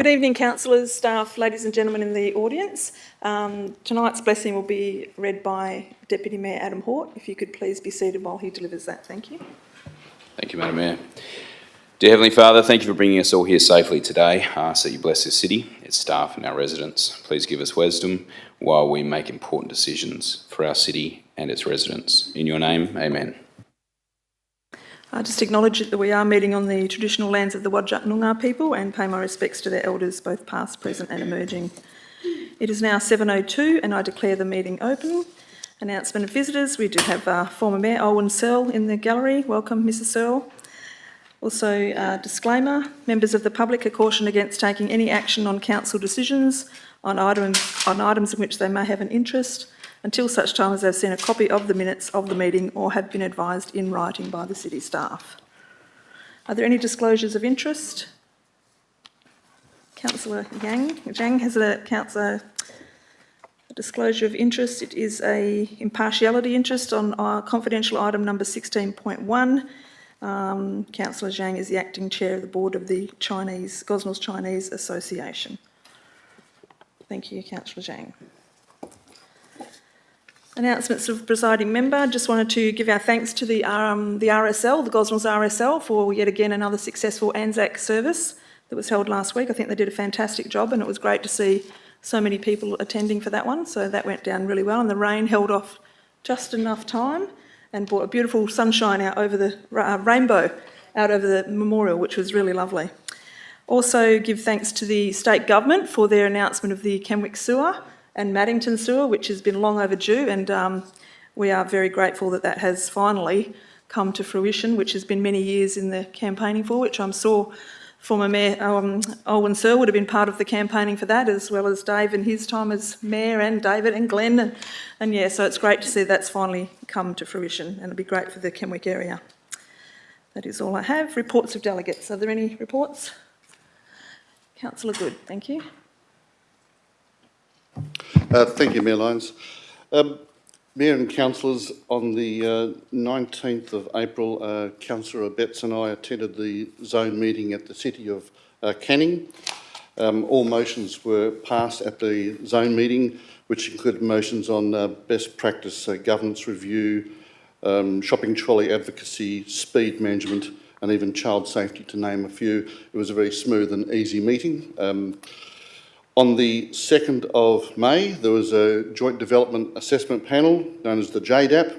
Good evening, councillors, staff, ladies and gentlemen in the audience. Tonight's blessing will be read by Deputy Mayor Adam Hort. If you could please be seated while he delivers that. Thank you. Thank you, Madam Mayor. Dear Heavenly Father, thank you for bringing us all here safely today. I ask that you bless this city, its staff and our residents. Please give us wisdom while we make important decisions for our city and its residents. In your name, amen. I just acknowledge that we are meeting on the traditional lands of the Whadjuk Noongar people and pay my respects to their elders, both past, present and emerging. It is now 7:02 and I declare the meeting open. Announcement of visitors. We do have former Mayor Olwen Searle in the gallery. Welcome, Mrs Searle. Also, disclaimer, members of the public are cautioned against taking any action on council decisions on items in which they may have an interest until such time as they've seen a copy of the minutes of the meeting or have been advised in writing by the city staff. Are there any disclosures of interest? Councillor Zhang has a disclosure of interest. It is a impartiality interest on our confidential item number 16.1. Councillor Zhang is the acting chair of the board of the Gosnells Chinese Association. Thank you, Councillor Zhang. Announcements of presiding member. Just wanted to give our thanks to the RSL, the Gosnells RSL, for yet again another successful Anzac service that was held last week. I think they did a fantastic job and it was great to see so many people attending for that one. So that went down really well and the rain held off just enough time and brought a beautiful sunshine out over the rainbow out over the memorial, which was really lovely. Also give thanks to the state government for their announcement of the Kenwick sewer and Maddington sewer, which has been long overdue, and we are very grateful that that has finally come to fruition, which has been many years in the campaigning for, which I'm sure former Mayor Olwen Searle would have been part of the campaigning for that, as well as Dave in his time as Mayor, and David and Glenn, and yeah, so it's great to see that's finally come to fruition, and it'll be great for the Kenwick area. That is all I have. Reports of delegates. Are there any reports? Councillor Good, thank you. Thank you, Mayor Lyons. Mayor and councillors, on the 19th of April, Councillor Betts and I attended the zone meeting at the City of Canning. All motions were passed at the zone meeting, which included motions on best practice governance review, shopping trolley advocacy, speed management, and even child safety, to name a few. It was a very smooth and easy meeting. On the 2nd of May, there was a joint development assessment panel known as the JDAP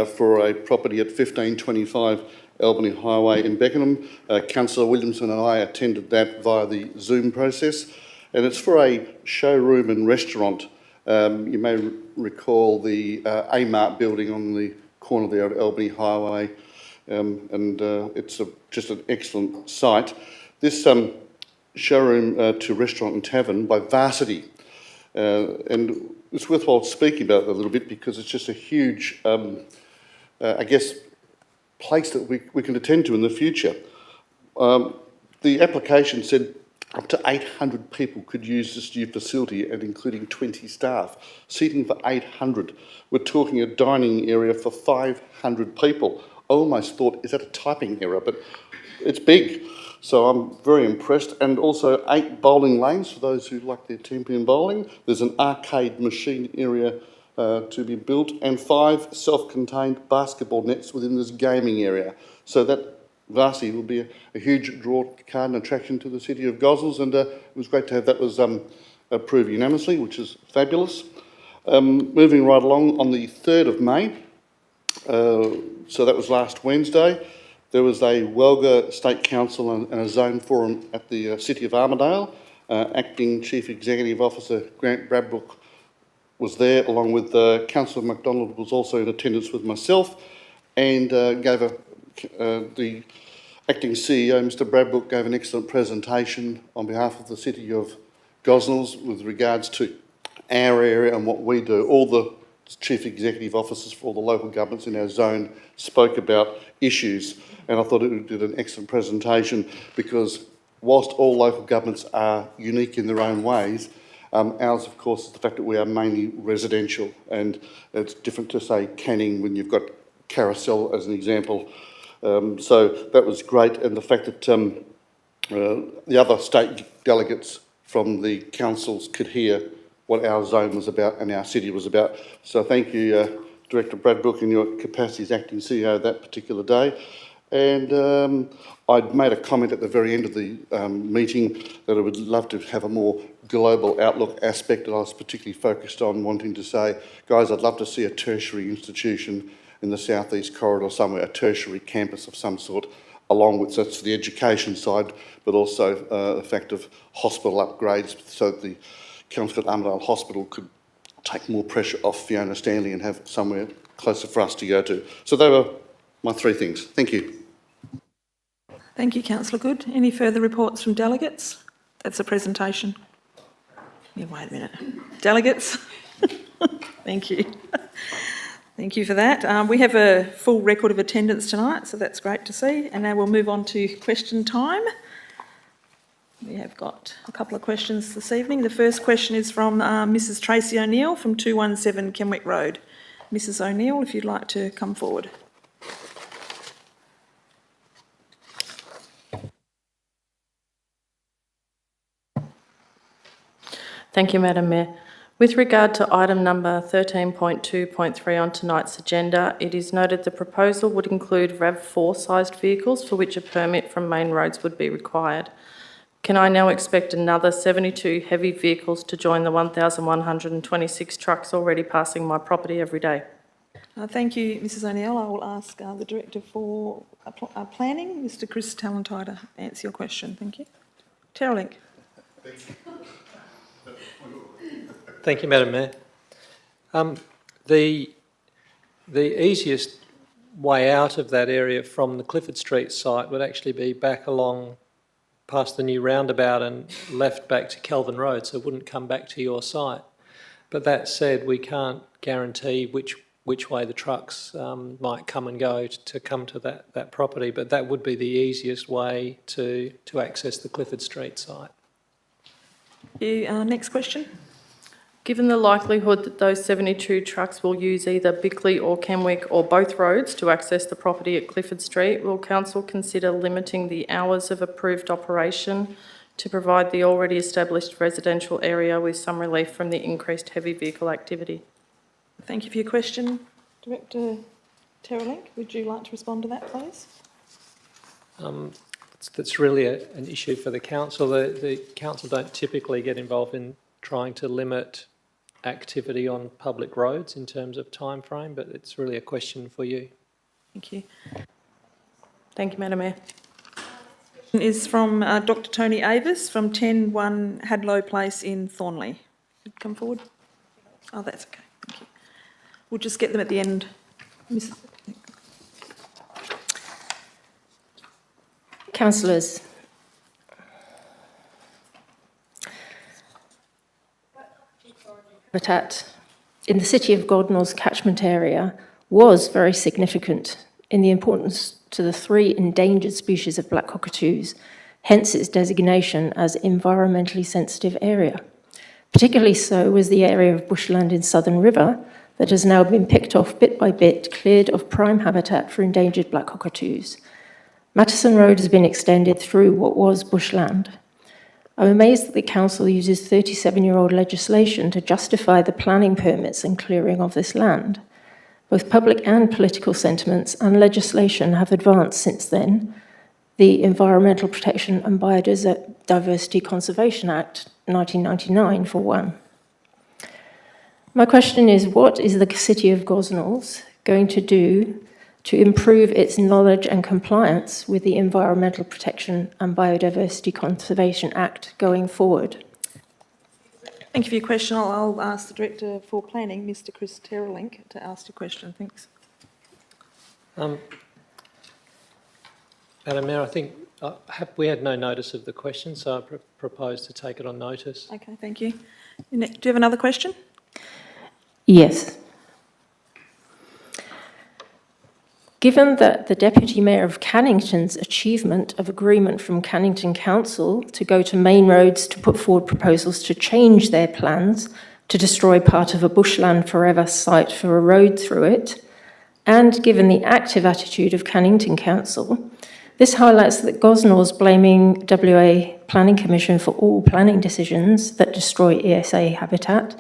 for a property at 1525 Albany Highway in Beckenham. Councillor Williamson and I attended that via the Zoom process, and it's for a showroom and restaurant. You may recall the A-Mart building on the corner there at Albany Highway, and it's just an excellent site. This showroom to restaurant and tavern by Varsity, and it's worthwhile speaking about it a little bit because it's just a huge, I guess, place that we can attend to in the future. The application said up to 800 people could use this new facility, and including 20 staff, seating for 800. We're talking a dining area for 500 people. I almost thought, is that a typing error? But it's big. So I'm very impressed, and also 8 bowling lanes for those who like their team bowling. There's an arcade machine area to be built, and 5 self-contained basketball nets within this gaming area. So that Varsity will be a huge draw card and attraction to the city of Gosnells, and it was great to have that was approved unanimously, which is fabulous. Moving right along, on the 3rd of May, so that was last Wednesday, there was a Welga State Council and a zone forum at the City of Armidale. Acting Chief Executive Officer Grant Bradbrook was there, along with Councillor MacDonald was also in attendance with myself, and the Acting CEO, Mr Bradbrook, gave an excellent presentation on behalf of the City of Gosnells with regards to our area and what we do. All the Chief Executive Officers for all the local governments in our zone spoke about issues, and I thought it did an excellent presentation because whilst all local governments are unique in their own ways, ours, of course, is the fact that we are mainly residential, and it's different to, say, Canning when you've got Carousel as an example. So that was great, and the fact that the other state delegates from the councils could hear what our zone was about and our city was about. So thank you, Director Bradbrook, in your capacity as acting CEO that particular day. And I'd made a comment at the very end of the meeting that I would love to have a more global outlook aspect, and I was particularly focused on wanting to say, guys, I'd love to see a tertiary institution in the southeast corridor somewhere, a tertiary campus of some sort, along with, so that's the education side, but also the fact of hospital upgrades so that the Kelmscott Armidale Hospital could take more pressure off Fiona Stanley and have somewhere closer for us to go to. So they were my three things. Thank you. Thank you, Councillor Good. Any further reports from delegates? That's a presentation. Yeah, wait a minute. Delegates? Thank you. Thank you for that. We have a full record of attendance tonight, so that's great to see. And now we'll move on to question time. We have got a couple of questions this evening. The first question is from Mrs Tracy O'Neill from 217 Kenwick Road. Mrs O'Neill, if you'd like to come forward. Thank you, Madam Mayor. With regard to item number 13.2.3 on tonight's agenda, it is noted the proposal would include RAV4 sized vehicles for which a permit from main roads would be required. Can I now expect another 72 heavy vehicles to join the 1,126 trucks already passing my property every day? Thank you, Mrs O'Neill. I will ask the Director for Planning, Mr Chris Talentide, to answer your question. Thank you. Terralink. Thank you, Madam Mayor. The easiest way out of that area from the Clifford Street site would actually be back along past the new roundabout and left back to Kelvin Road, so it wouldn't come back to your site. But that said, we can't guarantee which way the trucks might come and go to come to that property, but that would be the easiest way to access the Clifford Street site. Next question. Given the likelihood that those 72 trucks will use either Bickley or Kenwick or both roads to access the property at Clifford Street, will Council consider limiting the hours of approved operation to provide the already established residential area with some relief from the increased heavy vehicle activity? Thank you for your question. Director Terralink, would you like to respond to that, please? That's really an issue for the Council. The Council don't typically get involved in trying to limit activity on public roads in terms of time frame, but it's really a question for you. Thank you. Thank you, Madam Mayor. Is from Dr Tony Avis from 10-1 Hadlow Place in Thornley. Come forward. Oh, that's okay. Thank you. We'll just get them at the end. Councillors, habitat in the City of Gosnells catchment area was very significant in the importance to the 3 endangered species of black cockatoos, hence its designation as environmentally sensitive area. Particularly so was the area of bushland in Southern River that has now been picked off bit by bit, cleared of prime habitat for endangered black cockatoos. Matteson Road has been extended through what was bushland. I'm amazed that the Council uses 37-year-old legislation to justify the planning permits and clearing of this land. Both public and political sentiments and legislation have advanced since then. The Environmental Protection and Biodiversity Conservation Act 1999, for one. My question is, what is the City of Gosnells going to do to improve its knowledge and compliance with the Environmental Protection and Biodiversity Conservation Act going forward? Thank you for your question. I'll ask the Director for Planning, Mr Chris Terralink, to ask your question. Thanks. Madam Mayor, I think we had no notice of the question, so I propose to take it on notice. Okay, thank you. Do you have another question? Yes. Given that the Deputy Mayor of Cannington's achievement of agreement from Cannington Council to go to main roads to put forward proposals to change their plans to destroy part of a bushland forever site for a road through it, and given the active attitude of Cannington Council This highlights that Gosnells blaming WA Planning Commission for all planning decisions that destroy ESA habitat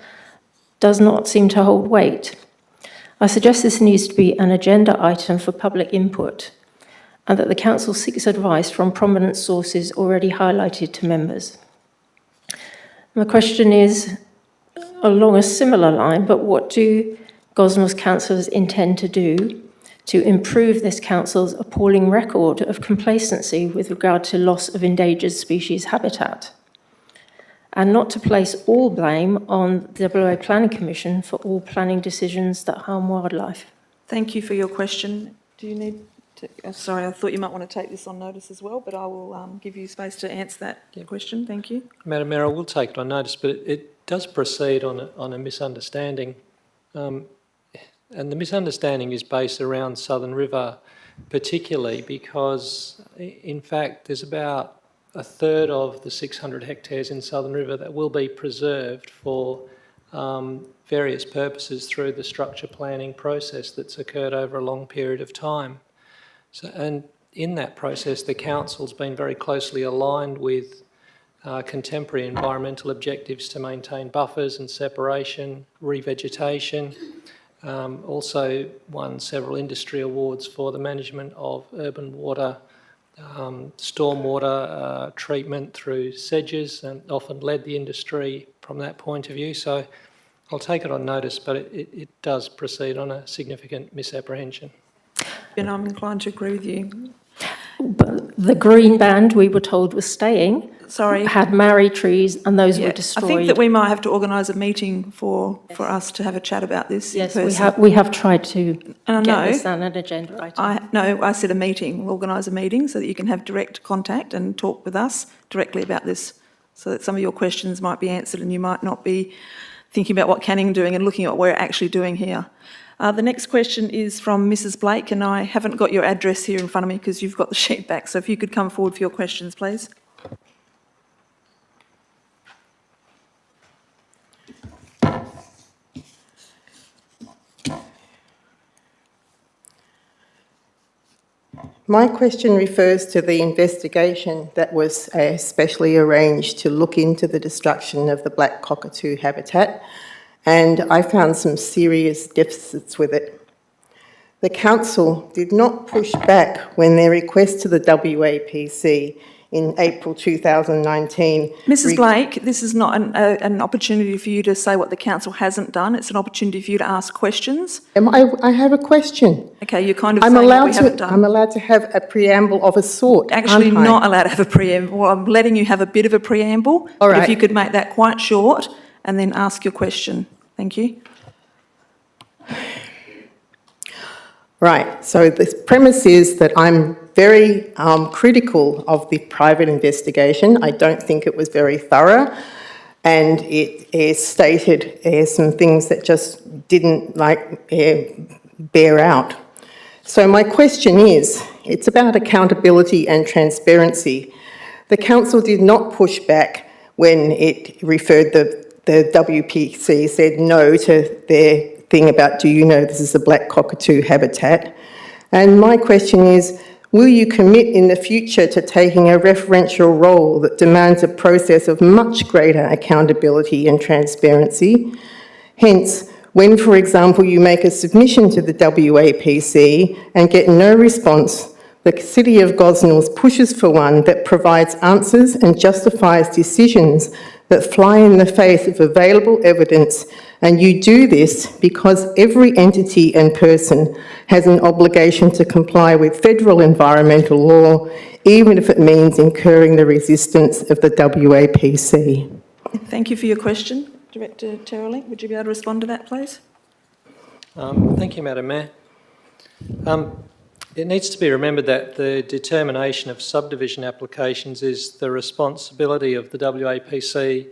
does not seem to hold weight. I suggest this needs to be an agenda item for public input and that the Council seeks advice from prominent sources already highlighted to members. My question is along a similar line, but what do Gosnells councillors intend to do to improve this council's appalling record of complacency with regard to loss of endangered species habitat? And not to place all blame on the WA Planning Commission for all planning decisions that harm wildlife. Thank you for your question. Do you need to, sorry, I thought you might want to take this on notice as well, but I will give you space to answer that question. Thank you. Madam Mayor, I will take it on notice, but it does proceed on a misunderstanding. And the misunderstanding is based around Southern River, particularly because, in fact, there's about a third of the 600 hectares in Southern River that will be preserved for various purposes through the structure planning process that's occurred over a long period of time. So, and in that process, the council's been very closely aligned with contemporary environmental objectives to maintain buffers and separation, revegetation. Also won several industry awards for the management of urban water, stormwater treatment through sedges, and often led the industry from that point of view. So I'll take it on notice, but it does proceed on a significant misapprehension. And I'm inclined to agree with you. But the green band, we were told, was staying. Sorry. Had marri trees and those were I destroyed. think that we might have to organise a meeting for us to have a chat about this. Yes, in person. we have tried to And get I know, this on an agenda item. I said a meeting. We'll organise a meeting so that you can have direct contact and talk with us directly about this, so that some of your questions might be answered and you might not be thinking about what Canning's doing and looking at what we're actually doing here. The next question is from Mrs. Blake, and I haven't got your address here in front of me because you've got the sheet back, so if you could come forward for your questions, please. My question refers to the investigation that was specially arranged to look into the destruction of the black cockatoo habitat, and I found some serious deficits with it. The council did not push back when their request to the WAPC in April 2019... Mrs. Blake, this is not an opportunity for you to say what the council hasn't done. It's an opportunity for you to ask questions. I have a question. Okay, you're kind of saying what we haven't done. I'm allowed to have a preamble of a sort, Actually, aren't I? not allowed to have a preamble. Well, I'm letting you have a bit of a preamble. All But right. if you could make that quite short and then ask your question. Thank you. Right, so the premise is that I'm very critical of the private investigation. I don't think it was very thorough, and it stated some things that just didn't bear out. So my question is, it's about accountability and transparency. The council did not push back when it referred the WPC said no to their thing about, do you know this is a black cockatoo habitat? And my question is, will you commit in the future to taking a referential role that demands a process of much greater accountability and transparency? Hence, when, for example, you make a submission to the WAPC and get no response, the City of Gosnells pushes for one that provides answers and justifies decisions that fly in the face of available evidence, and you do this because every entity and person has an obligation to comply with federal environmental law, even if it means incurring the resistance of the WAPC. Thank you for your question. Director Terrelling, would you be able to respond to that, please? Thank you, Madam Mayor. It needs to be remembered that the determination of subdivision applications is the responsibility of the WAPC,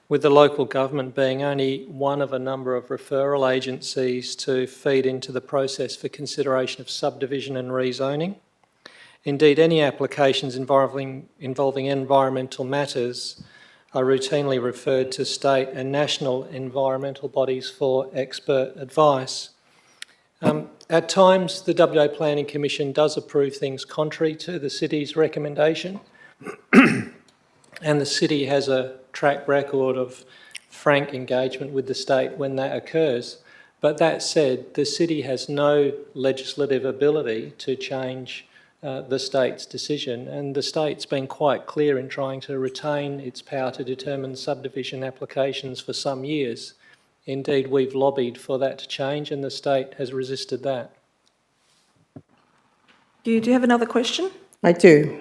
with the local government being only one of a number of referral agencies to feed into the process for consideration of subdivision and rezoning. Indeed, any applications involving environmental matters are routinely referred to state and national environmental bodies for expert advice. At times, the WA Planning Commission does approve things contrary to the city's recommendation, and the city has a track record of frank engagement with the state when that occurs. But that said, the city has no legislative ability to change the state's decision, and the state's been quite clear in trying to retain its power to determine subdivision applications for some years. Indeed, we've lobbied for that to change, and the state has resisted that. Do you have another question? I do.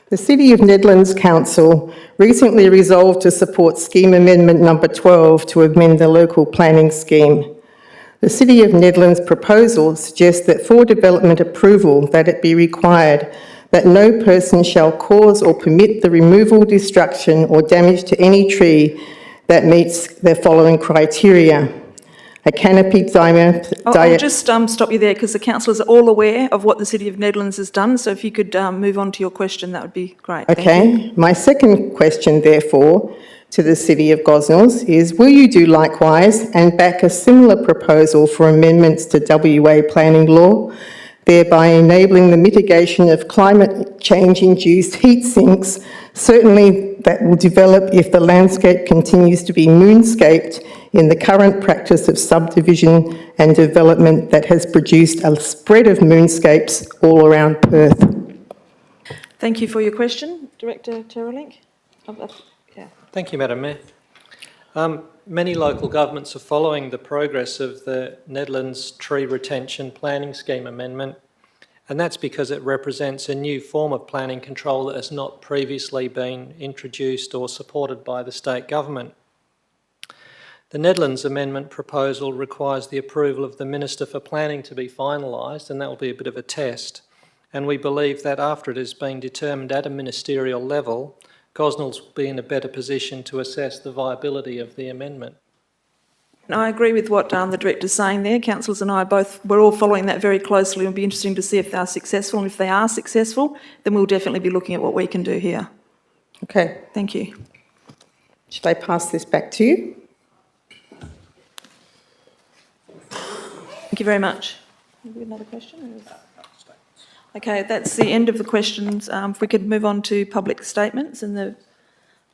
The City of Nedlands Council recently resolved to support Scheme Amendment number 12 to amend the local planning scheme. The City of Nedlands proposal suggests that for development approval that it be required that no person shall cause or permit the removal, destruction or damage to any tree that meets the following criteria: a canopy diameter... I'll just stop you there because the councillors are all aware of what the City of Nedlands has done, so if you could move on to your question, that would be great. Thank you. Okay, my second question, therefore, to the City of Gosnells is, will you do likewise and back a similar proposal for amendments to WA planning law, thereby enabling the mitigation of climate change-induced heat sinks, certainly that will develop if the landscape continues to be moonscaped in the current practice of subdivision and development that has produced a spread of moonscapes all around Perth? Thank you for your question. Director Terrelink? Yeah. Thank you, Madam Mayor. Many local governments are following the progress of the Nedlands Tree Retention Planning Scheme Amendment, and that's because it represents a new form of planning control that has not previously been introduced or supported by the state government. The Nedlands Amendment proposal requires the approval of the Minister for Planning to be finalised, and that will be a bit of a test. And we believe that after it has been determined at a ministerial level, Gosnells will be in a better position to assess the viability of the amendment. I agree with what the Director's saying there. Councillors and I we're all following that very closely. It'll be interesting to see if they are successful, and if they are successful, then we'll definitely be looking at what we can do here. Okay. Thank you. Should I pass this back to you? Thank you very much. Have we another question? Okay, that's the end of the questions. If we could move on to public statements, and they've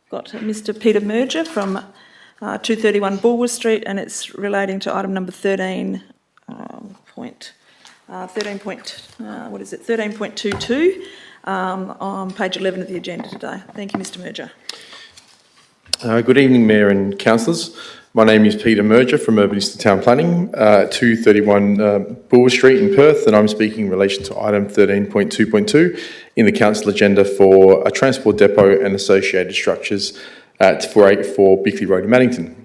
got Mr. Peter Merger from 231 Bulwer Street, and it's relating to item number 13.22 on page 11 of the agenda today. Thank you, Mr. Merger. Good evening, Mayor and Councillors. My name is Peter Merger from Urbanista Town Planning, 231 Bulwer Street in Perth, and I'm speaking in relation to item 13.2.2 in the Council agenda for a transport depot and associated structures at 484 Bickley Road in Maddington.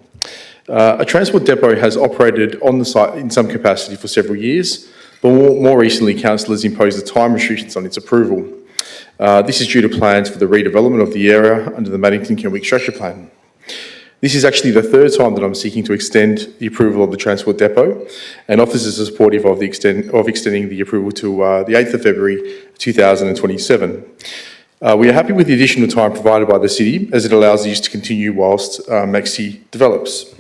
A transport depot has operated on the site in some capacity for several years, but more recently, Council has imposed the time restrictions on its approval. This is due to plans for the redevelopment of the area under the Maddington-Kenwick Structure Plan. This is actually the third time that I'm seeking to extend the approval of the transport depot, and officers are supportive of extending the approval to the 8th of February 2027. We are happy with the additional time provided by the City, as it allows the use to continue whilst Maxi develops.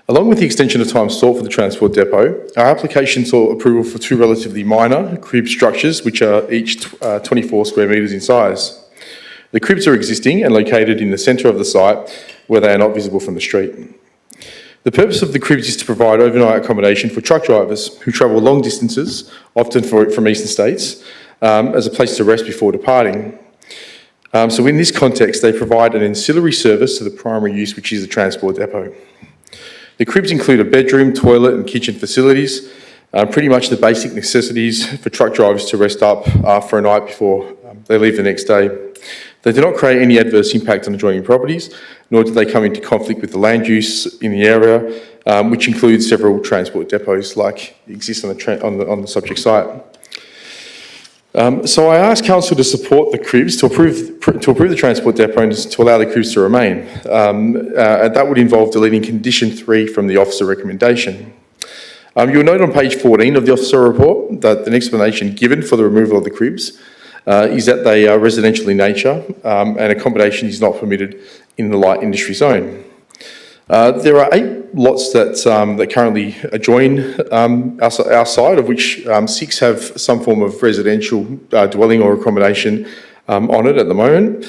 Along with the extension of time sought for the transport depot, our application sought approval for two relatively minor crib structures, which are each 24 square metres in size. The cribs are existing and located in the centre of the site, where they are not visible from the street. The purpose of the cribs is to provide overnight accommodation for truck drivers who travel long distances, often from eastern states, as a place to rest before departing. So in this context, they provide an ancillary service to the primary use, which is the transport depot. The cribs include a bedroom, toilet and kitchen facilities, pretty much the basic necessities for truck drivers to rest up for a night before they leave the next day. They do not create any adverse impact on adjoining properties, nor do they come into conflict with the land use in the area, which includes several transport depots like exist on the subject site. So I asked Council to support the cribs, to approve the transport depot and to allow the cribs to remain. And that would involve deleting condition 3 from the officer recommendation. You'll note on page 14 of the officer report that an explanation given for the removal of the cribs is that they are residential in nature and accommodation is not permitted in the light industry zone. There are 8 lots that currently adjoin our site, of which 6 have some form of residential dwelling or accommodation on it at the moment.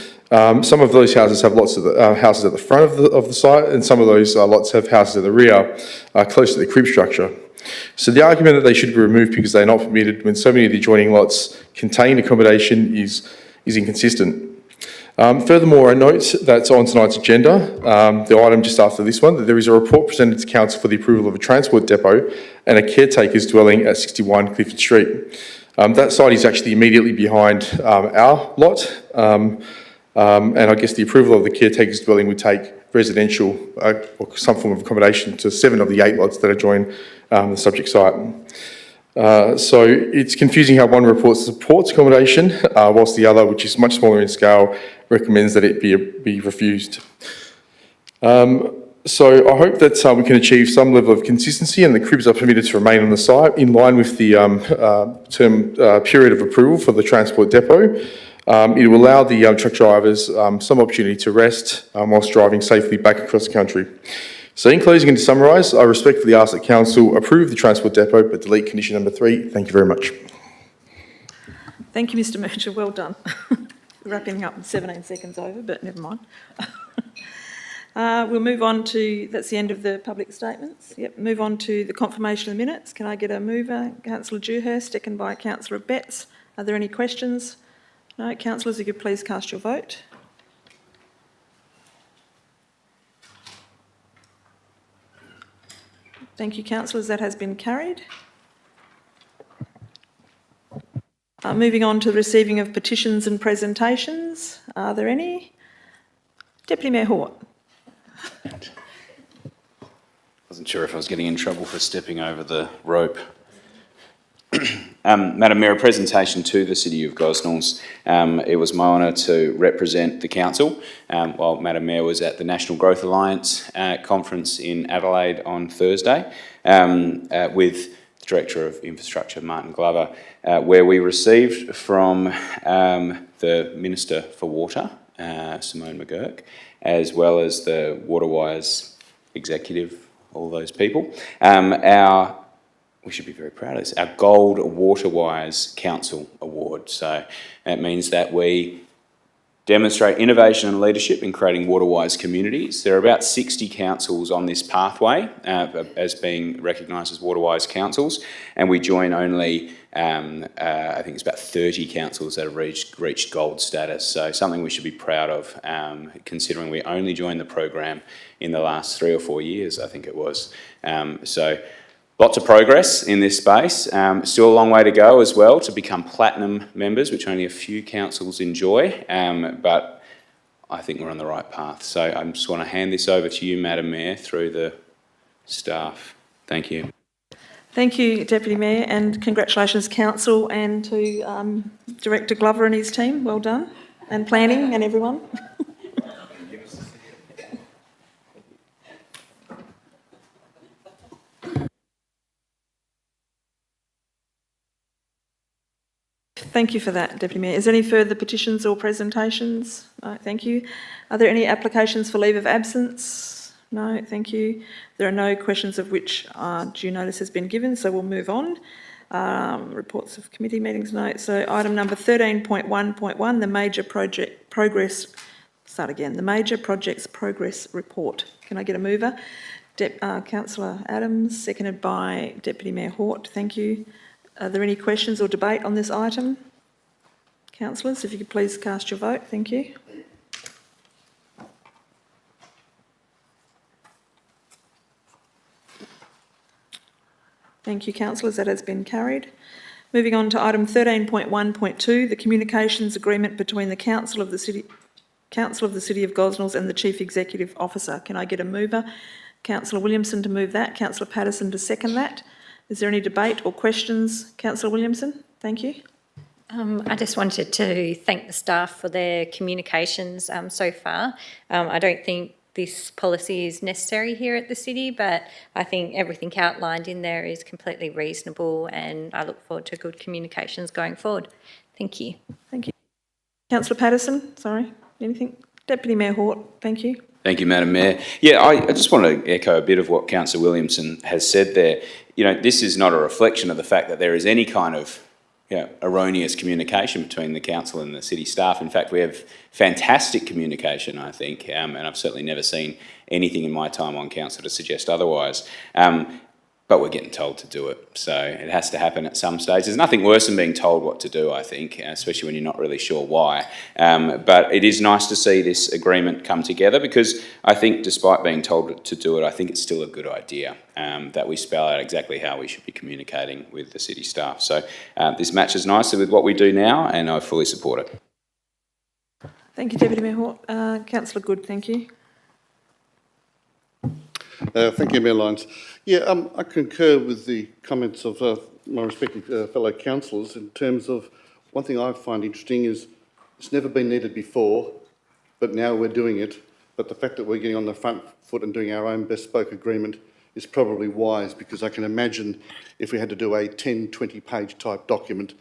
Some of those houses have lots of houses at the front of the site, and some of those lots have houses at the rear, close to the crib structure. So the argument that they should be removed because they're not permitted when so many of the adjoining lots contain accommodation is inconsistent. Furthermore, I note that on tonight's agenda, the item just after this one, that there is a report presented to Council for the approval of a transport depot and a caretaker's dwelling at 61 Clifford Street. That site is actually immediately behind our lot, and I guess the approval of the caretaker's dwelling would take residential or some form of accommodation to 7 of the 8 lots that adjoin the subject site. So it's confusing how one report supports accommodation, whilst the other, which is much smaller in scale, recommends that it be refused. So I hope that we can achieve some level of consistency and the cribs are permitted to remain on the site in line with the period of approval for the transport depot. It will allow the truck drivers some opportunity to rest whilst driving safely back across the country. So in closing and to summarise, I respectfully ask that Council approve the transport depot but delete condition number 3. Thank you very much. Thank you, Mr Mercer, well done. Wrapping up 17 seconds over, but never mind. We'll move on to, that's the end of the public statements. Yep, move on to the confirmation of the minutes. Can I get a mover? Councillor Dewhurst, second by Councillor Betts. Are there any questions? No, councillors, if you could please cast your vote. Thank you, councillors, that has been carried. Moving on to the receiving of petitions and presentations. Are there any? Deputy Mayor Hort. Wasn't sure if I was getting in trouble for stepping over the rope. Madam Mayor, a presentation to the City of Gosnells. It was my honour to represent the council while Madam Mayor was at the National Growth Alliance conference in Adelaide on Thursday with the Director of Infrastructure, Martin Glover, where we received from the Minister for Water, Simone McGurk, as well as the Waterwise Executive, all those people. We should be very proud of this, our Gold Waterwise Council Award. So that means that we demonstrate innovation and leadership in creating waterwise communities. There are about 60 councils on this pathway as being recognised as waterwise councils, and we join only, I think it's about 30 councils that have reached gold status. So something we should be proud of, considering we only joined the program in the last 3 or 4 years, I think it was. So lots of progress in this space. Still a long way to go as well to become platinum members, which only a few councils enjoy, but I think we're on the right path. So I just want to hand this over to you, Madam Mayor, through the staff. Thank you. Thank you, Deputy Mayor, and congratulations, Council, and to Director Glover and his team. Well done, and planning and everyone. Thank you for that, Deputy Mayor. Is there any further petitions or presentations? No, thank you. Are there any applications for leave of absence? No, thank you. There are no questions of which due notice has been given, so we'll move on. Reports of committee meetings, no. So item number 13.1.1, the Major Project Progress, the Major Projects Progress Report. Can I get a mover? Councillor Adams, seconded by Deputy Mayor Hort. Thank you. Are there any questions or debate on this item? Councillors, if you could please cast your vote. Thank you. Thank you, councillors. That has been carried. Moving on to item 13.1.2, the communications agreement between the Council of the City of Gosnells and the Chief Executive Officer. Can I get a mover? Councillor Williamson to move that. Councillor Patterson to second that. Is there any debate or questions? Councillor Williamson, thank you. I just wanted to thank the staff for their communications so far. I don't think this policy is necessary here at the City, but I think everything outlined in there is completely reasonable, and I look forward to good communications going forward. Thank you. Thank you. Councillor Patterson, sorry, anything? Deputy Mayor Hort, thank you. Thank you, Madam Mayor. Yeah, I just want to echo a bit of what Councillor Williamson has said there. You know, this is not a reflection of the fact that there is any kind of erroneous communication between the council and the city staff. In fact, we have fantastic communication, I think, and I've certainly never seen anything in my time on council to suggest otherwise. But we're getting told to do it, so it has to happen at some stage. There's nothing worse than being told what to do, I think, especially when you're not really sure why. But it is nice to see this agreement come together, because I think despite being told to do it, I think it's still a good idea that we spell out exactly how we should be communicating with the city staff. So this matches nicely with what we do now, and I fully support it. Thank you, Deputy Mayor Hort. Councillor Good, thank you. Thank you, Mayor Lyons. Yeah, I concur with the comments of my respective fellow councillors in terms of one thing I find interesting is it's never been needed before, but now we're doing it. But the fact that we're getting on the front foot and doing our own bespoke agreement is probably wise, because I can imagine if we had to do a 10, 20-page type document,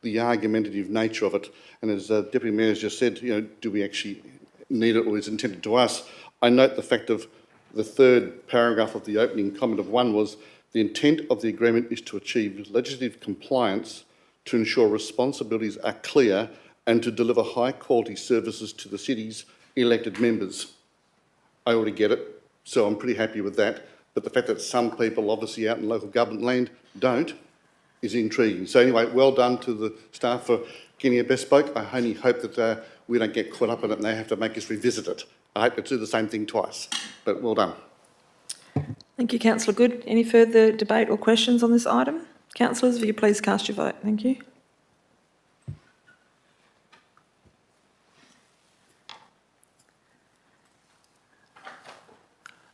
the argumentative nature of it, and as Deputy Mayor has just said, do we actually need it, or is it intended to us? I note the fact of the third paragraph of the opening comment of 1 was, the intent of the agreement is to achieve legislative compliance to ensure responsibilities are clear and to deliver high quality services to the city's elected members. I already get it, so I'm pretty happy with that. But the fact that some people obviously out in local government land don't is intriguing. So anyway, well done to the staff for getting a bespoke. I only hope that we don't get caught up in it and they have to make us revisit it. I hope to do the same thing twice, but well done. Thank you, Councillor Good. Any further debate or questions on this item? Councillors, will you please cast your vote? Thank you.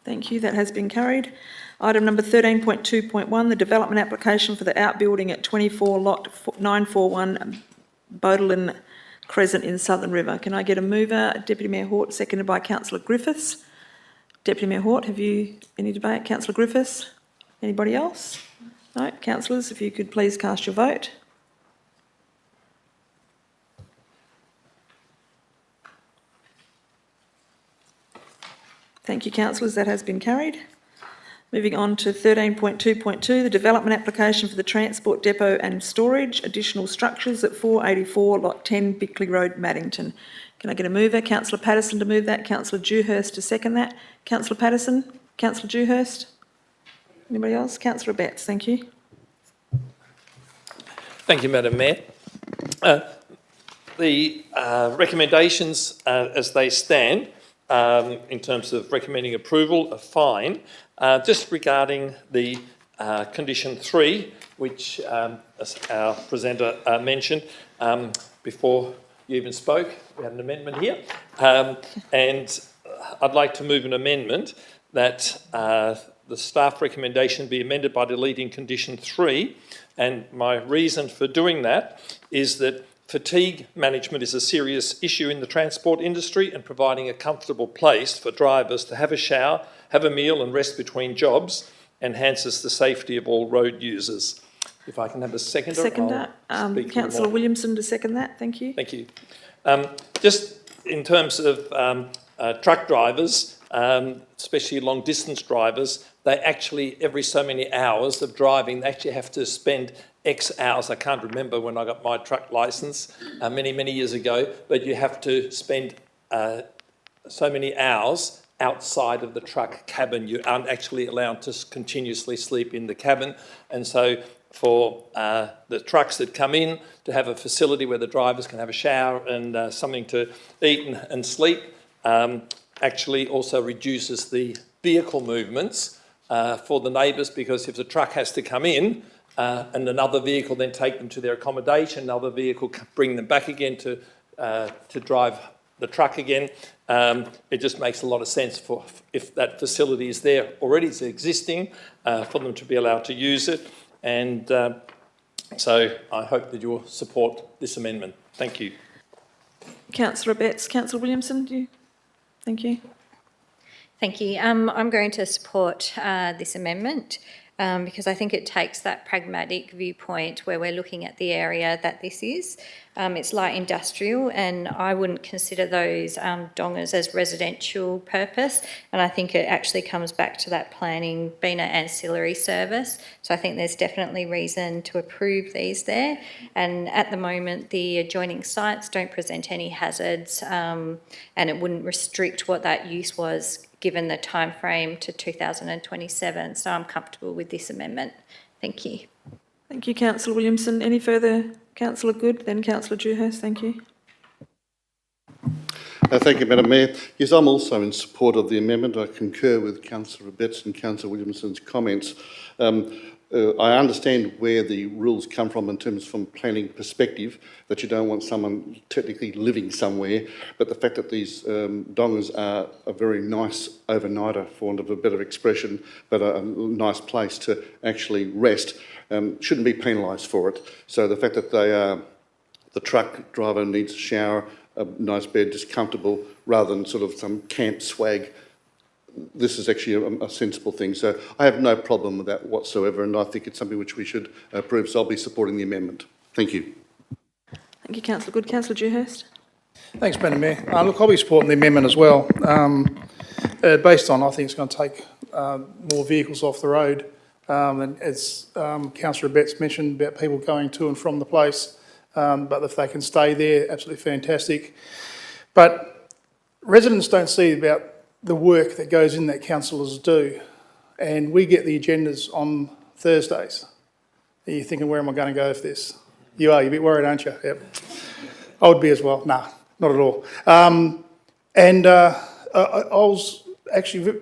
Thank you, that has been carried. Item number 13.2.1, the development application for the outbuilding at 24 lot 941 Bodelin Crescent in Southern River. Can I get a mover? Deputy Mayor Hort, seconded by Councillor Griffiths. Deputy Mayor Hort, have you any debate? Councillor Griffiths? Anybody else? No? Councillors, if you could please cast your vote. Thank you, councillors. That has been carried. Moving on to 13.2.2, the development application for the transport depot and storage, additional structures at 484 lot 10 Bickley Road, Maddington. Can I get a mover? Councillor Patterson to move that. Councillor Dewhurst to second that. Councillor Patterson? Councillor Dewhurst? Anybody else? Councillor Betts, thank you. Thank you, Madam Mayor. The recommendations as they stand in terms of recommending approval are fine. Just regarding the condition 3, which as our presenter mentioned before you even spoke, we had an amendment here, and I'd like to move an amendment that the staff recommendation be amended by deleting condition 3, and my reason for doing that is that fatigue management is a serious issue in the transport industry, and providing a comfortable place for drivers to have a shower, have a meal and rest between jobs enhances the safety of all road users. If I can have a seconder. Seconder, Councillor Williamson to second that, thank you. Thank you. Just in terms of truck drivers, especially long distance drivers, they actually, every so many hours of driving, they actually have to spend X hours. I can't remember when I got my truck licence many, many years ago, but you have to spend so many hours outside of the truck cabin. You aren't actually allowed to continuously sleep in the cabin. And so for the trucks that come in, to have a facility where the drivers can have a shower and something to eat and sleep, actually also reduces the vehicle movements for the neighbours, because if the truck has to come in and another vehicle then take them to their accommodation, another vehicle bring them back again to drive the truck again, it just makes a lot of sense for, if that facility is there already, it's existing, for them to be allowed to use it. And so I hope that you'll support this amendment. Thank you. Councillor Betts. Councillor Williamson, do you? Thank you. Thank you. I'm going to support this amendment. because I think it takes that pragmatic viewpoint where we're looking at the area that this is. It's light industrial, and I wouldn't consider those dongas as residential purpose. And I think it actually comes back to that planning being an ancillary service. So I think there's definitely reason to approve these there. And at the moment, the adjoining sites don't present any hazards, and it wouldn't restrict what that use was given the time frame to 2027. So I'm comfortable with this amendment. Thank you. Thank you, Councillor Williamson. Any further? Councillor Good, then Councillor Dewhurst. Thank you. Thank you, Madam Mayor. Yes, I'm also in support of the amendment. I concur with Councillor Betts and Councillor Williamson's comments. I understand where the rules come from in terms from planning perspective, that you don't want someone technically living somewhere, but the fact that these dongas are a very nice overnighter, for want of a better expression, but a nice place to actually rest, shouldn't be penalised for it. So the fact that they are, the truck driver needs a shower, a nice bed, just comfortable, rather than sort of some camp swag, this is actually a sensible thing. So I have no problem with that whatsoever, and I think it's something which we should approve. So I'll be supporting the amendment. Thank you. Thank you, Councillor Good. Councillor Dewhurst. Thanks, Madam Mayor. Look, I'll be supporting the amendment as well, based on I think it's going to take more vehicles off the road. And as Councillor Betts mentioned about people going to and from the place, but if they can stay there, absolutely fantastic. But residents don't see about the work that goes in that councillors do. And we get the agendas on Thursdays. Are you thinking, where am I going to go with this? You are, you're a bit worried, aren't you? Yep. I would be as well. Nah, not at all. I was actually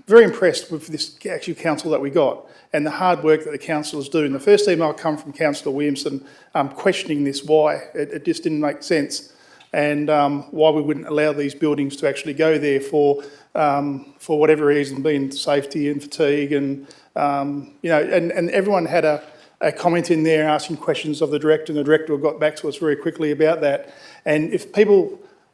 very impressed with this actual council that we got and the hard work that the councillors do. And the first email come from Councillor Williamson questioning this, why. It just didn't make sense. And why we wouldn't allow these buildings to actually go there for whatever reason, being safety and fatigue, and and everyone had a comment in there asking questions of the director, and the director got back to us very quickly about that. And if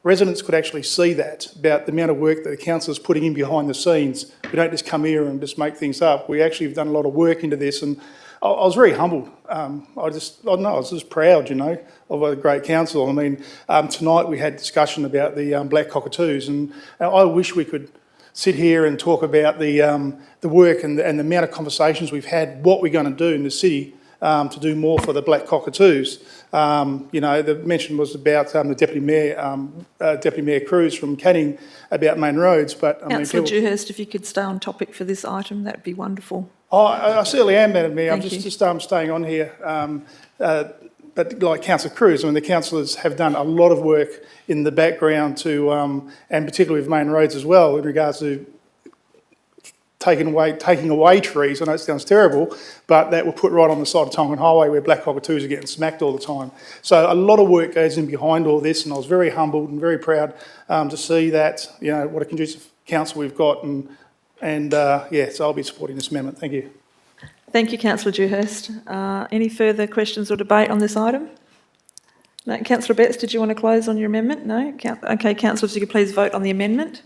residents could actually see that, about the amount of work that the council is putting in behind the scenes, we don't just come here and just make things up. We actually have done a lot of work into this, and I was very humbled. I was just proud, of a great council. I mean, tonight we had discussion about the black cockatoos, and I wish we could sit here and talk about the work and the amount of conversations we've had, what we're going to do in the city to do more for the black cockatoos. The mention was about the Deputy Mayor Cruz from Canning about main roads, but Councillor Dewhurst, if you could stay on topic for this item, that'd be wonderful. Oh, I certainly am, Madam Mayor. I'm Thank you. just staying on here. But like Councillor Cruz, the councillors have done a lot of work in the background to, and particularly with main roads as well, in regards to taking away trees. I know it sounds terrible, but that were put right on the side of Tongan Highway where black cockatoos are getting smacked all the time. So a lot of work goes in behind all this, and I was very humbled and very proud to see that, what a conducive council we've got, so I'll be supporting this amendment. Thank you. Thank you, Councillor Dewhurst. Any further questions or debate on this item? No. Councillor Betts, did you want to close on your amendment? No? Okay, councillors, if you could please vote on the amendment.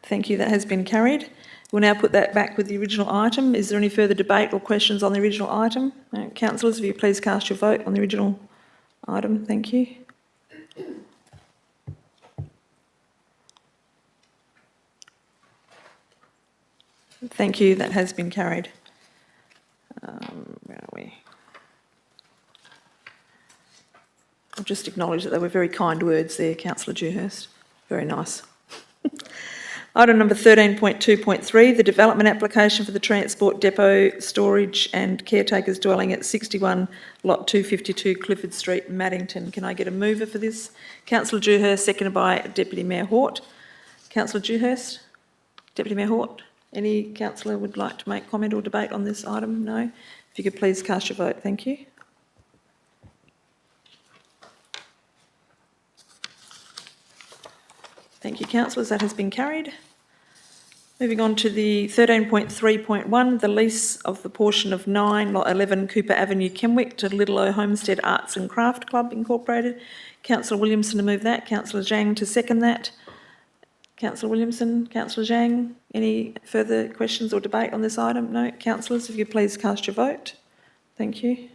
Thank you, that has been carried. We'll now put that back with the original item. Is there any further debate or questions on the original item? No. Councillors, if you please cast your vote on the original item. Thank you. Thank you, that has been carried. Where are we? I'll just acknowledge that they were very kind words there, Councillor Dewhurst. Very nice. Item number 13.2.3, the development application for the Transport Depot Storage and Caretakers Dwelling at 61 Lot 252 Clifford Street, Maddington. Can I get a mover for this? Councillor Dewhurst, seconded by Deputy Mayor Hort. Councillor Dewhurst? Deputy Mayor Hort? Any councillor would like to make comment or debate on this item? No? If you could please cast your vote, thank you. Thank you, councillors, that has been carried. Moving on to the 13.3.1, the lease of the portion of 9 Lot 11 Cooper Avenue, Kenwick to Little O Homestead Arts and Craft Club Incorporated. Councillor Williamson to move that, Councillor Zhang to second that. Councillor Williamson, Councillor Zhang, any further questions or debate on this item? No. Councillors, if you could please cast your vote. Thank you.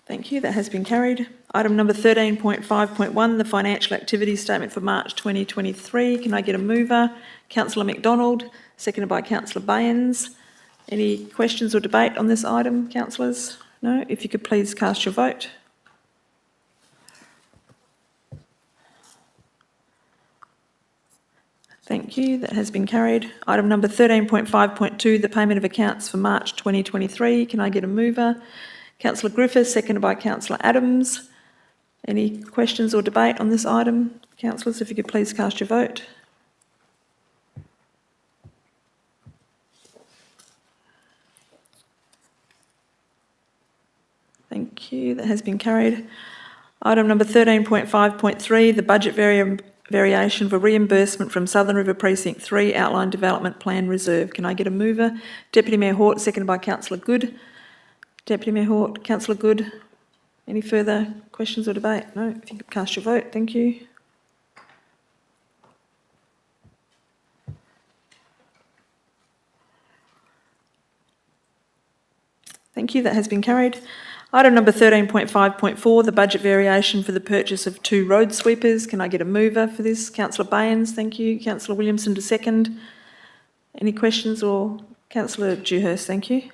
Thank you, that has been carried. Item number 13.5.1, the financial activity statement for March 2023. Can I get a mover? Councillor McDonald, seconded by Councillor Baynes. Any questions or debate on this item, councillors? No? If you could please cast your vote. Thank you, that has been carried. Item number 13.5.2, the payment of accounts for March 2023. Can I get a mover? Councillor Griffiths, seconded by Councillor Adams. Any questions or debate on this item? Councillors, if you could please cast your vote. Thank you, that has been carried. Item number 13.5.3, the budget variation for reimbursement from Southern River Precinct 3 Outline Development Plan Reserve. Can I get a mover? Deputy Mayor Hort, seconded by Councillor Good. Deputy Mayor Hort, Councillor Good. Any further questions or debate? No? If you could cast your vote, thank you. Thank you, that has been carried. Item number 13.5.4, the budget variation for the purchase of 2 road sweepers. Can I get a mover for this? Councillor Baynes, thank you. Councillor Williamson to second. Any questions or Councillor Dewhurst, thank you.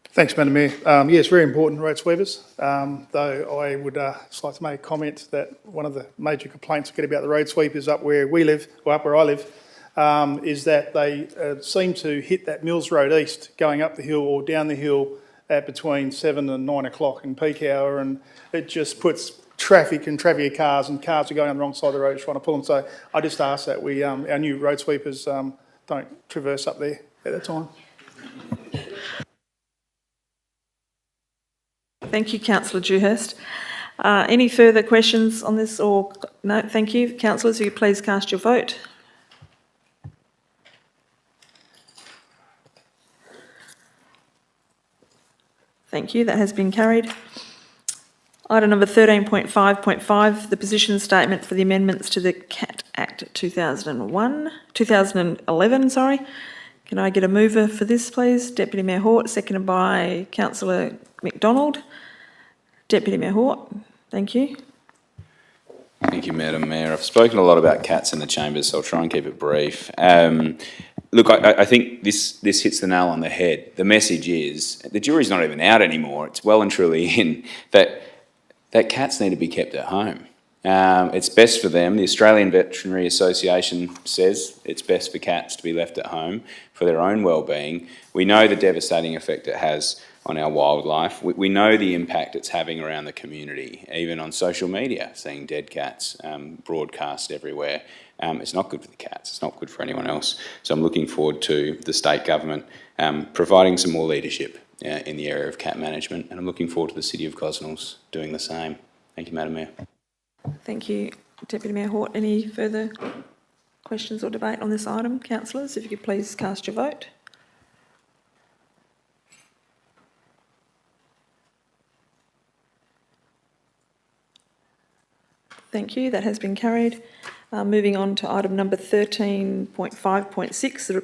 Thanks, Madam Mayor. Yes, very important, road sweepers, though I would just like to make a comment that one of the major complaints I get about the road sweepers up where we live, or up where I live, is that they seem to hit that Mills Road East going up the hill or down the hill at between 7 and 9 o'clock in peak hour, and it just puts traffic and traffic cars, and cars are going on the wrong side of the road trying to pull them. So I just ask that we, our new road sweepers don't traverse up there at that time. Thank you, Councillor Dewhurst. Any further questions on this or no? Thank you. Councillors, will you please cast your vote? Thank you, that has been carried. Item number 13.5.5, the position statement for the amendments to the CAT Act 2011, sorry. Can I get a mover for this, please? Deputy Mayor Hort, seconded by Councillor McDonald. Deputy Mayor Hort, thank you. Thank you, Madam Mayor. I've spoken a lot about cats in the chambers, so I'll try and keep it brief. Look, I think this hits the nail on the head. The message is, the jury's not even out anymore. It's well and truly in that cats need to be kept at home. It's best for them. The Australian Veterinary Association says it's best for cats to be left at home for their own well-being. We know the devastating effect it has on our wildlife. We know the impact it's having around the community, even on social media, seeing dead cats broadcast everywhere. It's not good for the cats, it's not good for anyone else. So I'm looking forward to the state government providing some more leadership in the area of cat management, and I'm looking forward to the City of Gosnells doing the same. Thank you, Madam Mayor. Thank you, Deputy Mayor Hort. Any further questions or debate on this item? Councillors, if you could please cast your vote. Thank you, that has been carried. Moving on to item number 13.5.6, the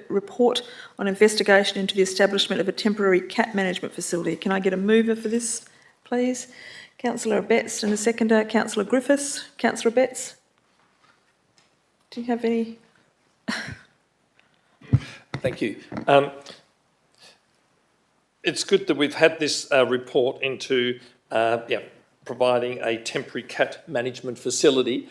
report on investigation into the establishment of a temporary cat management facility. Can I get a mover for this, please? Councillor Betts and a seconder, Councillor Griffiths. Councillor Betts, do you have any? Thank you. It's good that we've had this report into providing a temporary cat management facility.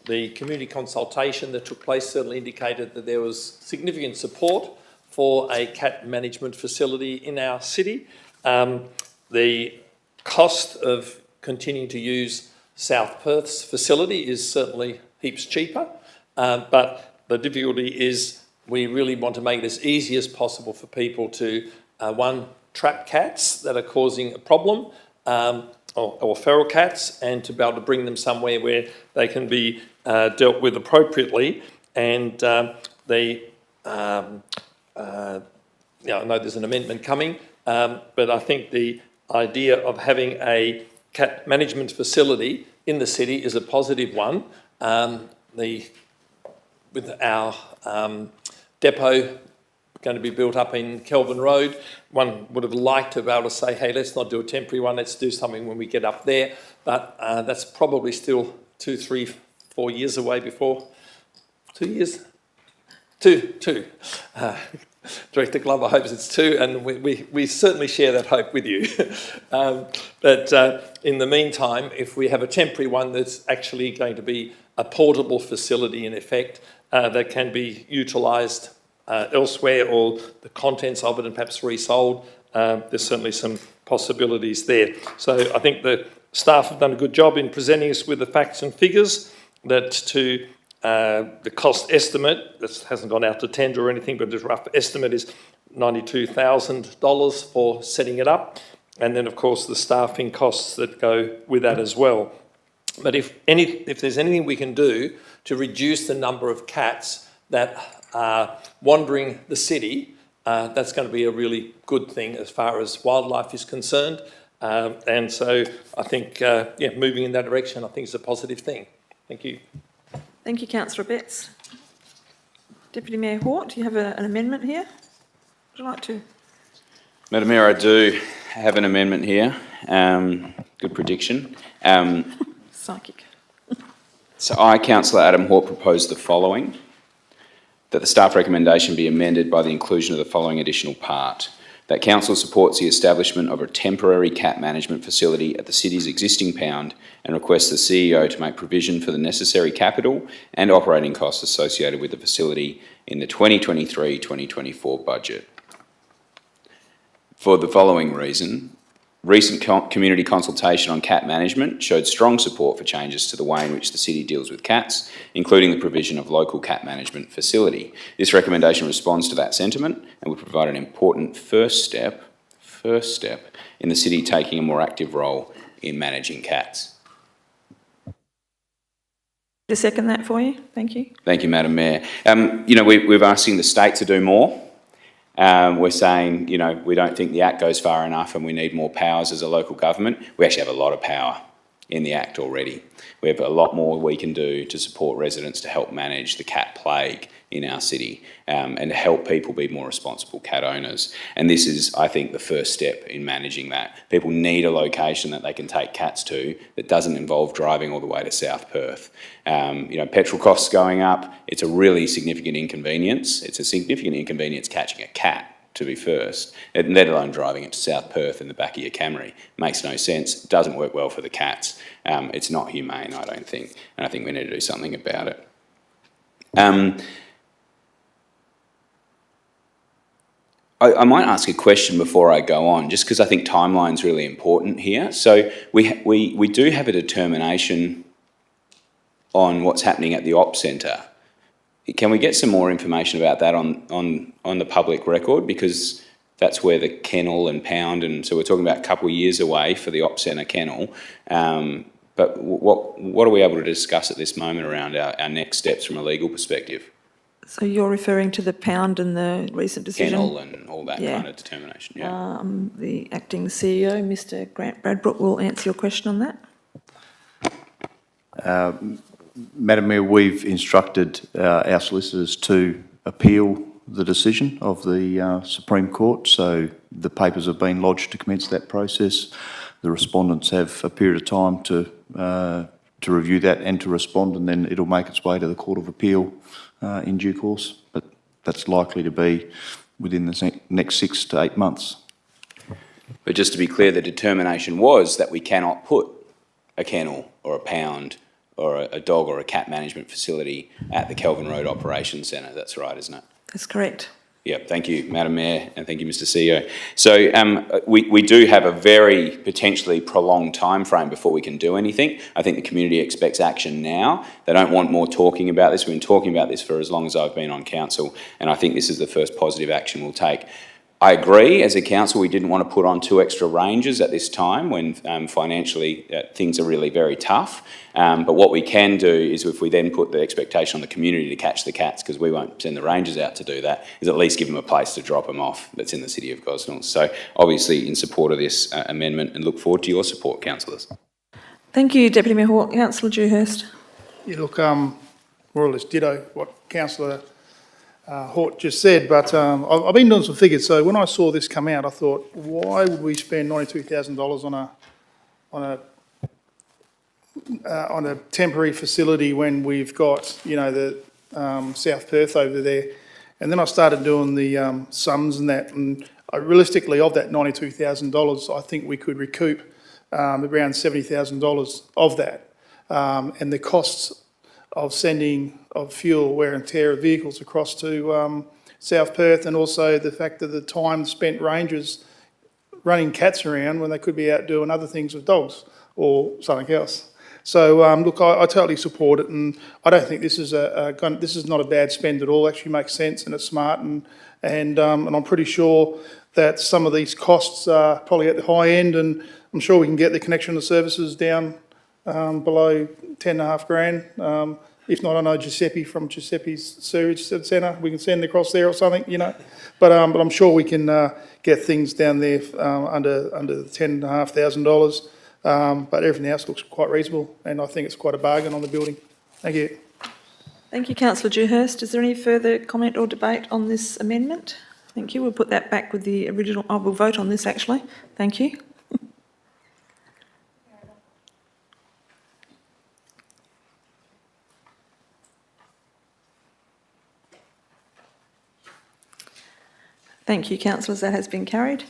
The community consultation that took place certainly indicated that there was significant support for a cat management facility in our city. The cost of continuing to use South Perth's facility is certainly heaps cheaper, but the difficulty is we really want to make it as easy as possible for people to, one, trap cats that are causing a problem, or feral cats, and to be able to bring them somewhere where they can be dealt with appropriately. And I know there's an amendment coming, but I think the idea of having a cat management facility in the city is a positive one. With our depot going to be built up in Kelvin Road, one would have liked to be able to say, hey, let's not do a temporary one, let's do something when we get up there. But that's probably still 2, 3, 4 years away before. 2 years? Two. Director Glover hopes it's 2, and we certainly share that hope with you. But in the meantime, if we have a temporary one that's actually going to be a portable facility in effect that can be utilised elsewhere, or the contents of it and perhaps resold, there's certainly some possibilities there. So I think the staff have done a good job in presenting us with the facts and figures that to the cost estimate, this hasn't gone out to tender or anything, but the rough estimate is $92,000 for setting it up. And then, of course, the staffing costs that go with that as well. But if there's anything we can do to reduce the number of cats that are wandering the city, that's going to be a really good thing as far as wildlife is concerned. And so I think, moving in that direction, I think is a positive thing. Thank you. Thank you, Councillor Betts. Deputy Mayor Hort, do you have an amendment here? Would you like to? Madam Mayor, I do have an amendment here. Good prediction. Psychic. So I, Councillor Adam Hort, propose the following: that the staff recommendation be amended by the inclusion of the following additional part. That Council supports the establishment of a temporary cat management facility at the city's existing pound and requests the CEO to make provision for the necessary capital and operating costs associated with the facility in the 2023-2024 budget. For the following reason: recent community consultation on cat management showed strong support for changes to the way in which the city deals with cats, including the provision of local cat management facility. This recommendation responds to that sentiment and would provide an important first step in the city taking a more active role in managing cats. To second that for you, thank you. Thank you, Madam Mayor. We're asking the state to do more. We're saying, we don't think the Act goes far enough and we need more powers as a local government. We actually have a lot of power in the Act already. We have a lot more we can do to support residents to help manage the cat plague in our city, and to help people be more responsible cat owners. And this is, I think, the first step in managing that. People need a location that they can take cats to that doesn't involve driving all the way to South Perth. Petrol costs going up, it's a really significant inconvenience. It's a significant inconvenience catching a cat, to be first, let alone driving it to South Perth in the back of your Camry. Makes no sense, doesn't work well for the cats. It's not humane, I don't think, and I think we need to do something about it. I might ask a question before I go on, just because I think timeline's really important here. So we do have a determination on what's happening at the Ops Centre. Can we get some more information about that on the public record? Because that's where the kennel and pound, and so we're talking about a couple of years away for the Ops Centre kennel. But what are we able to discuss at this moment around our next steps from a legal perspective? So you're referring to the pound and the recent decision? Kennel and all that kind of determination, yeah. The acting CEO, Mr. Grant Bradbrook, will answer your question on that. Madam Mayor, we've instructed our solicitors to appeal the decision of the Supreme Court, so the papers have been lodged to commence that process. The respondents have a period of time to review that and to respond, and then it'll make its way to the Court of Appeal in due course, but that's likely to be within the next 6 to 8 months. But just to be clear, the determination was that we cannot put a kennel or a pound or a dog or a cat management facility at the Kelvin Road Operations Centre. That's right, isn't it? That's correct. Yeah, thank you, Madam Mayor, and thank you, Mr. CEO. So we do have a very potentially prolonged time frame before we can do anything. I think the community expects action now. They don't want more talking about this. We've been talking about this for as long as I've been on council, and I think this is the first positive action we'll take. I agree, as a council, we didn't want to put on 2 extra rangers at this time when financially things are really very tough. But what we can do is, if we then put the expectation on the community to catch the cats, because we won't send the rangers out to do that, is at least give them a place to drop them off that's in the city of Gosnells. So obviously in support of this amendment, and look forward to your support, councillors. Thank you, Deputy Mayor Hawke. Councillor Dewhurst. Yeah, look, more or less ditto what Councillor Hort just said, but I've been doing some figures. So when I saw this come out, I thought, why would we spend $92,000 on a temporary facility when we've got, you know, the South Perth over there? And then I started doing the sums and that, and realistically, of that $92,000, I think we could recoup around $70,000 of that, and the costs of sending of fuel, wear and tear of vehicles across to South Perth, and also the fact that the time spent rangers running cats around when they could be out doing other things with dogs or something else. So look, I totally support it, and I don't think this is this is not a bad spend at all. It actually makes sense and it's smart, and I'm pretty sure that some of these costs are probably at the high end, and I'm sure we can get the connection of services down below 10.5 grand. If not, I know Giuseppe from Giuseppe's Sewage Centre. We can send across there or something, you know. But I'm sure we can get things down there under $10,500. But everything else looks quite reasonable, and I think it's quite a bargain on the building. Thank you. Thank you, Councillor Dewhurst. Is there any further comment or debate on this amendment? Thank you. We'll put that back with the original. Oh, we'll vote on this actually. Thank you. Thank you, councillors. That has been carried.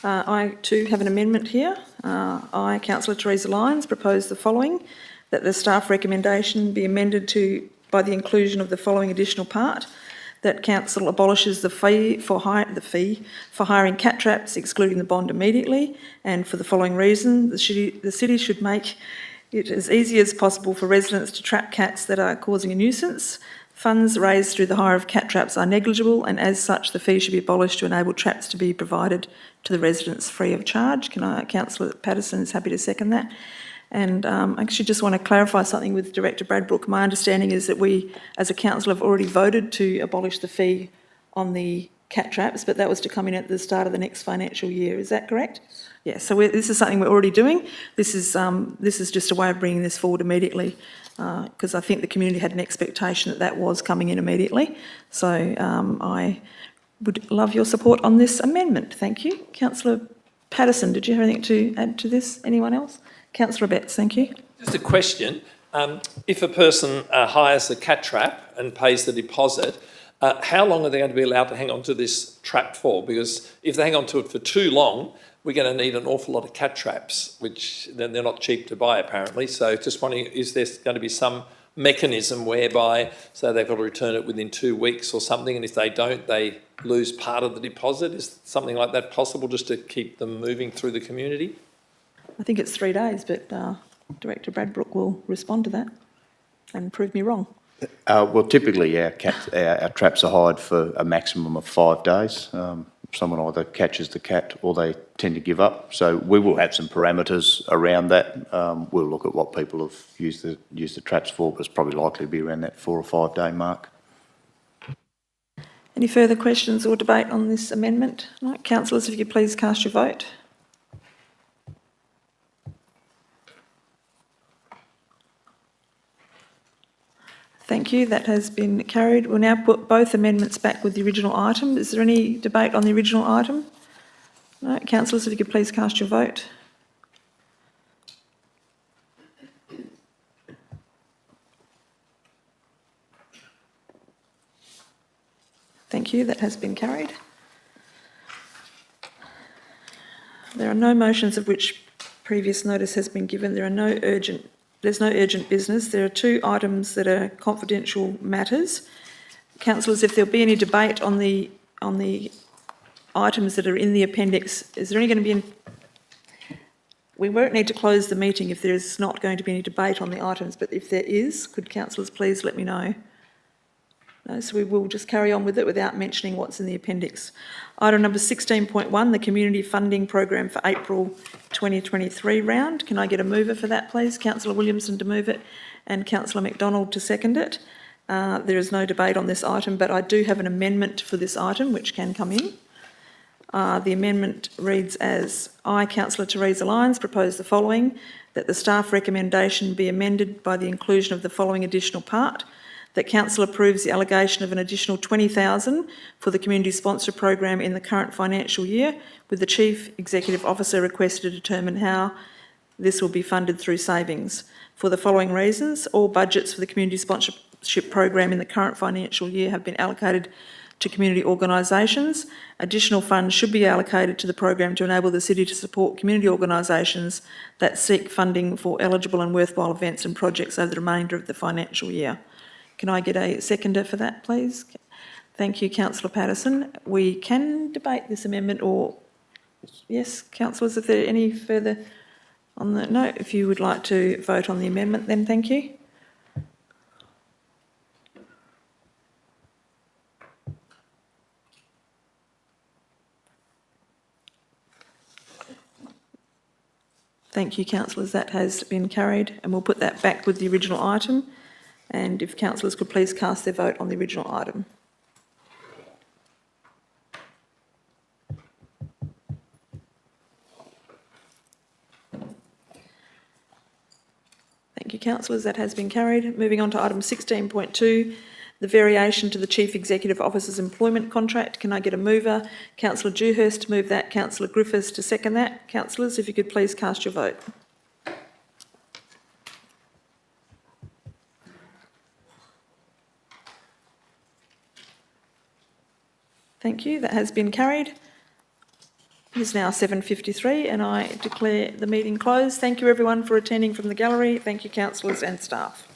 I too have an amendment here. I, Councillor Teresa Lyons, propose the following: that the staff recommendation be amended by the inclusion of the following additional part: that council abolishes the fee for hiring cat traps, excluding the bond immediately, and for the following reason: the city should make it as easy as possible for residents to trap cats that are causing a nuisance. Funds raised through the hire of cat traps are negligible, and as such the fee should be abolished to enable traps to be provided to the residents free of charge. Councillor Patterson is happy to second that. And I actually just want to clarify something with Director Bradbrook. My understanding is that we, as a council, have already voted to abolish the fee on the cat traps, but that was to come in at the start of the next financial year. Is that correct? Yeah, so this is something we're already doing. This is just a way of bringing this forward immediately, because I think the community had an expectation that that was coming in immediately. So I would love your support on this amendment. Thank you. Councillor Patterson, did you have anything to add to this? Anyone else? Councillor Betts, thank you. Just a question. If a person hires a cat trap and pays the deposit, how long are they going to be allowed to hang on to this trap for? Because if they hang on to it for too long, we're going to need an awful lot of cat traps, which then they're not cheap to buy apparently. So just wondering, is there going to be some mechanism whereby, so they've got to return it within 2 weeks or something, and if they don't, they lose part of the deposit? Is something like that possible, just to keep them moving through the community? I think it's 3 days, but Director Bradbrook will respond to that and prove me wrong. Well, typically our traps are hired for a maximum of 5 days. Someone either catches the cat or they tend to give up. So we will have some parameters around that. We'll look at what people have used the traps for, but it's probably likely to be around that 4 or 5 day mark. Any further questions or debate on this amendment? No. Councillors, if you could please cast your vote. Thank you. That has been carried. We'll now put both amendments back with the original item. Is there any debate on the original item? No. Councillors, if you could please cast your vote. Thank you. That has been carried. There are no motions of which previous notice has been given. There's no urgent business. There are 2 items that are confidential matters. Councillors, if there'll be any debate on the items that are in the appendix, is there only going to be we won't need to close the meeting if there's not going to be any debate on the items, but if there is, could councillors please let me know? No, so we will just carry on with it without mentioning what's in the appendix. Item number 16.1, the Community Funding Program for April 2023 round. Can I get a mover for that, please? Councillor Williamson to move it and Councillor McDonald to second it. There is no debate on this item, but I do have an amendment for this item which can come in. The amendment reads as, I, Councillor Theresa Lyons, propose the following, that the staff recommendation be amended by the inclusion of the following additional part, that Council approves the allocation of an additional $20,000 for the community sponsor program in the current financial year, with the Chief Executive Officer requested to determine how this will be funded through savings. For the following reasons, all budgets for the community sponsorship program in the current financial year have been allocated to community organisations. Additional funds should be allocated to the program to enable the city to support community organisations that seek funding for eligible and worthwhile events and projects over the remainder of the financial year. Can I get a seconder for that, please? Thank you, Councillor Patterson. We can debate this amendment, or yes, councillors, if there are any further on the no, if you would like to vote on the amendment, then thank you. Thank you, councillors. That has been carried, and we'll put that back with the original item. And if councillors could please cast their vote on the original item. Thank you, councillors. That has been carried. Moving on to item 16.2, the variation to the Chief Executive Officer's employment contract. Can I get a mover? Councillor Dewhurst to move that. Councillor Griffiths to second that. Councillors, if you could please cast your vote. Thank you. That has been carried. It is now 7:53 and I declare the meeting closed. Thank you everyone for attending from the gallery. Thank you councillors and staff.